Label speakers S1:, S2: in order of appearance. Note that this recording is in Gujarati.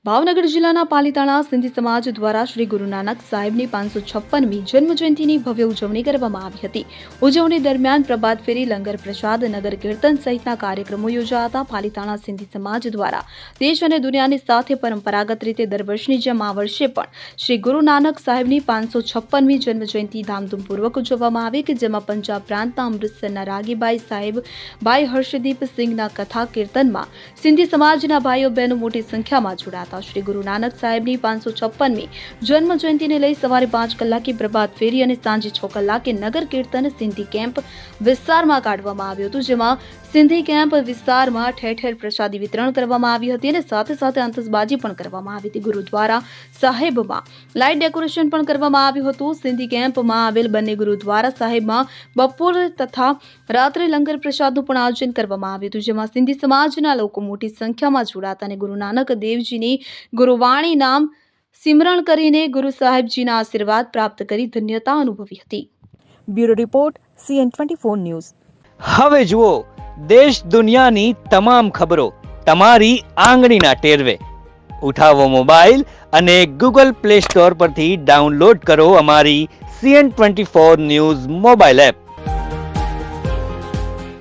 S1: ભાવનગર જિલ્લાના પાલિતાણા સિંધી સમાજ દ્વારા શ્રી ગુરુ નાનક સાહેબની 556મી જન્મજયંતિની ભવ્ય ઉજવણી કરવામાં આવી હતી. ઉજવણી દરમિયાન પ્રભાત ફેરી, લંગર પ્રસાદ, નગર કીર્તન સહિતના કાર્યક્રમો યોજાયા. પાલિતાણા સિંધી સમાજ દ્વારા દેશ અને દુનિયાની સાથે પરંપરાગત રીતે દર વર્ષની જેમ આ વર્ષે પણ શ્રી ગુરુ નાનક સાહેબની 556મી જન્મજયંતિ ધામધૂમપૂર્વક ઉજવવામાં આવી કે જેમાં પંજાબ પ્રાંતના અમૃતસરના રાગીભાઈ સાહેબ ભાઈ હર્ષદીપ સિંઘના કથા કીર્તનમાં સિંધી સમાજના ભાઈઓ બહેનો મોટી સંખ્યામાં જોડાયા. શ્રી ગુરુ નાનક સાહેબની 556મી જન્મ જયંતિને લઈ સવારે 5 કલાકે પ્રભાત ફેરી અને સાંજે 6 કલાકે નગર કીર્તન સિંધી કેમ્પ વિસ્તારમાં કાઢવામાં આવ્યું હતું, જેમાં સિંધી કેમ્પ વિસ્તારમાં ઠેર ઠેર પ્રસાદી વિતરણ કરવામાં આવી હતી અને સાથે સાથે આતશબાજી પણ કરવામાં આવી હતી. ગુરુદ્વારા સાહેબમાં લાઇટ ડેકોરેશન પણ કરવામાં આવ્યું હતું. સિંધી કેમ્પમાં આવેલ બંને ગુરુદ્વારા સાહેબમાં બપોર તથા રાત્રે લંગર પ્રસાદનું પણ આયોજન કરવામાં આવ્યું હતું, જેમાં સિંધી સમાજના લોકો મોટી સંખ્યામાં જોડાતા અને ગુરુ નાનક દેવજીની ગુરુવાણી નામ સિમરણ કરીને ગુરુ સાહેબજીના આશીર્વાદ પ્રાપ્ત કરી ધન્યતા અનુભવી હતી.
S2: Bureau report CN24 news.
S3: હવે જુઓ દેશ દુનિયાની તમામ ખબરો તમારી આંગળીના ટેરવે. ઉઠાવો મોબાઈલ અને Google Play Store પરથી ડાઉનલોડ કરો અમારી CN24 ન્યૂઝ મોબાઈલ એપ.